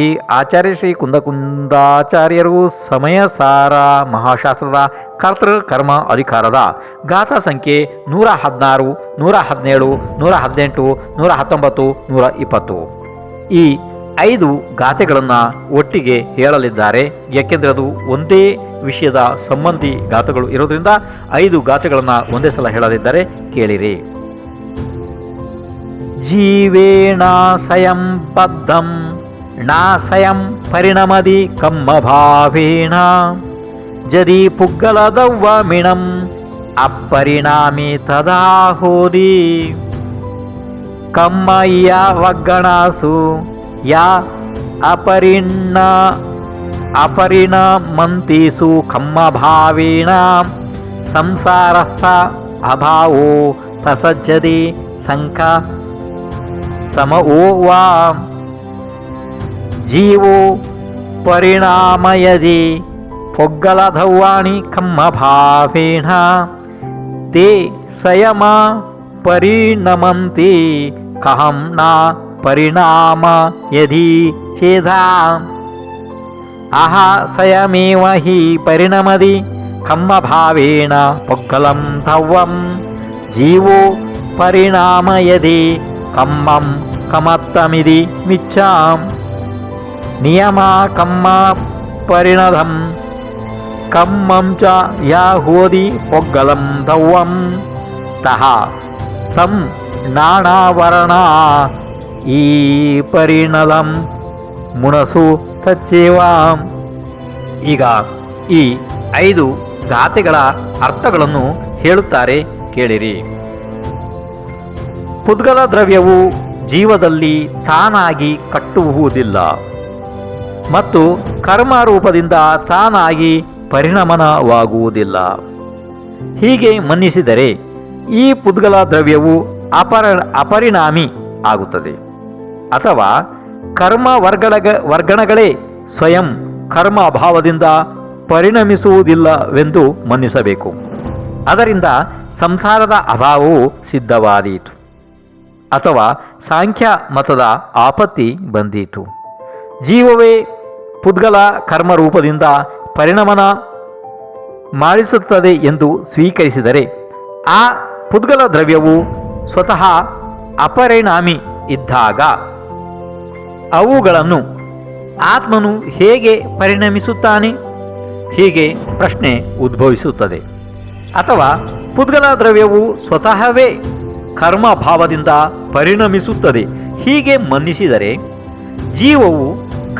ಈ ಆಚಾರ್ಯ ಶ್ರೀ ಕುಂದಕುಂದಾಚಾರ್ಯರು ಸಮಯಸಾರ ಮಹಾಶಾಸ್ತ್ರದ ಕರ್ತೃ ಕರ್ಮ ಅಧಿಕಾರದ ಗಾಥಾ ಸಂಖ್ಯೆ 116, 117, 118, 119, 120 ಈ 5 ಗಾಥೆಗಳನ್ನು ಒಟ್ಟಿಗೆ ಹೇಳಲಿದ್ದಾರೆ. ಯಾಕೆಂದರೆ ಅದು ಒಂದೇ ವಿಷಯದ ಸಂಬಂಧಿ ಗಾಥೆಗಳು ಇರೋದ್ರಿಂದ 5 ಗಾಥೆಗಳನ್ನು ಒಂದೇ ಸಲ ಹೇಳಲಿದ್ದಾರೆ. ಕೇಳಿರಿ. ಜೀವೇಣ ಸ್ವಯಂ ಬದ್ಧಂ ನಾ ಸ್ವಯಂ ಪರಿಣಮದಿ ಕಮ್ಮಭಾವೇಣ ಜದಿ ಪುಗ್ಗಲದವ್ವಮಿಣಂ ಅಪರಿಣಾಮಿ ತದಾ ಹೋದಿ ಕಮ್ಮಯ್ಯ ವಗ್ಗಣಾಸು ಯಾ ಅಪರಿಣಮಂತಿಸು ಕಮ್ಮಭಾವೇಣ ಸಂಸಾರಸ್ಥ ಅಭಾವೋ ಪ್ರಸಜ್ಜತಿ ಸಂಕ ಸಮೋ ವಾ ಜೀವೋ ಪರಿಣಾಮಯದಿ ಪೊಗ್ಗಲಧವ್ವಾಣಿ ಕಮ್ಮಭಾವೇಣ ತೇ ಸ್ವಯಂ ಪರಿಣಮಂತಿ ಕಹಂ ನ ಪರಿಣಾಮ ಯದಿ ಚೇದಾ ಅಹ ಸ್ವಯಮೇವ ಹಿ ಪರಿಣಮದಿ ಕಮ್ಮಭಾವೇಣ ಪೊಗ್ಗಲಂ ಧವ್ವಂ ಜೀವೋ ಪರಿಣಾಮಯದಿ ಕಮ್ಮಂ ಕಮತ್ತಮಿದಿ ಮಿಚ್ಛಾಂ ನಿಯಮ ಕಮ್ಮ ಪರಿಣಧಂ ಕಮ್ಮಂ ಚ ಯಾ ಹೋದಿ ಪೊಗ್ಗಲಂ ಧವ್ವಂ ತಹ ತಂ ನಾನಾವರಣ ಈ ಪರಿಣದಂ ಮುಣಸು ತಚ್ಚೇವಾಂ. ಈಗ ಈ 5 ಗಾಥೆಗಳ ಅರ್ಥಗಳನ್ನು ಹೇಳುತ್ತಾರೆ. ಕೇಳಿರಿ. ಪುದ್ಗಲ ದ್ರವ್ಯವು ಜೀವದಲ್ಲಿ ತಾನಾಗಿ ಕಟ್ಟುವುದಿಲ್ಲ ಮತ್ತು ಕರ್ಮ ರೂಪದಿಂದ ತಾನಾಗಿ ಪರಿಣಮನವಾಗುವುದಿಲ್ಲ. ಹೀಗೆ ಮನ್ನಿಸಿದರೆ ಈ ಪುದ್ಗಲ ದ್ರವ್ಯವು ಅಪರಿಣಾಮಿ ಆಗುತ್ತದೆ ಅಥವಾ ಕರ್ಮ ವರ್ಗಣಗಳೇ ಸ್ವಯಂ ಕರ್ಮ ಅಭಾವದಿಂದ ಪರಿಣಮಿಸುವುದಿಲ್ಲವೆಂದು ಮನ್ನಿಸಬೇಕು. ಅದರಿಂದ ಸಂಸಾರದ ಅಭಾವವು ಸಿದ್ಧವಾದೀತು ಅಥವಾ ಸಾಂಖ್ಯ ಮತದ ಆಪತ್ತಿ ಬಂದೀತು. ಜೀವವೇ ಪುದ್ಗಲ ಕರ್ಮ ರೂಪದಿಂದ ಪರಿಣಮನ ಮಾಡಿಸುತ್ತದೆ ಎಂದು ಸ್ವೀಕರಿಸಿದರೆ ಆ ಪುದ್ಗಲ ದ್ರವ್ಯವು ಸ್ವತಃ ಅಪರಿಣಾಮಿ ಇದ್ದಾಗ ಅವುಗಳನ್ನು ಆತ್ಮನು ಹೇಗೆ ಪರಿಣಮಿಸುತ್ತಾನೆ? ಹೀಗೆ ಪ್ರಶ್ನೆ ಉದ್ಭವಿಸುತ್ತದೆ. ಅಥವಾ ಪುದ್ಗಲ ದ್ರವ್ಯವು ಸ್ವತಃವೇ ಕರ್ಮಭಾವದಿಂದ ಪರಿಣಮಿಸುತ್ತದೆ. ಹೀಗೆ ಮನ್ನಿಸಿದರೆ ಜೀವವು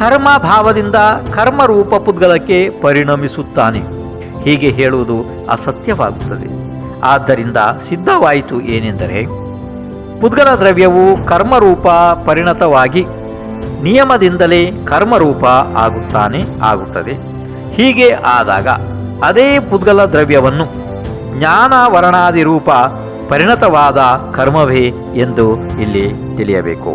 ಕರ್ಮಭಾವದಿಂದ ಕರ್ಮರೂಪ ಪುದ್ಗಲಕ್ಕೆ ಪರಿಣಮಿಸುತ್ತಾನೆ. ಹೀಗೆ ಹೇಳುವುದು ಅಸತ್ಯವಾಗುತ್ತದೆ. ಆದ್ದರಿಂದ ಸಿದ್ಧವಾಯಿತು ಏನೆಂದರೆ ಪುದ್ಗಲ ದ್ರವ್ಯವು ಕರ್ಮರೂಪ ಪರಿಣತವಾಗಿ ನಿಯಮದಿಂದಲೇ ಕರ್ಮರೂಪ ಆಗುತ್ತದೆ. ಹೀಗೆ ಆದಾಗ ಅದೇ ಪುದ್ಗಲ ದ್ರವ್ಯವನ್ನು ಜ್ಞಾನಾವರಣಾದಿ ರೂಪ ಪರಿಣತವಾದ ಕರ್ಮವೇ ಎಂದು ಇಲ್ಲಿ ತಿಳಿಯಬೇಕು.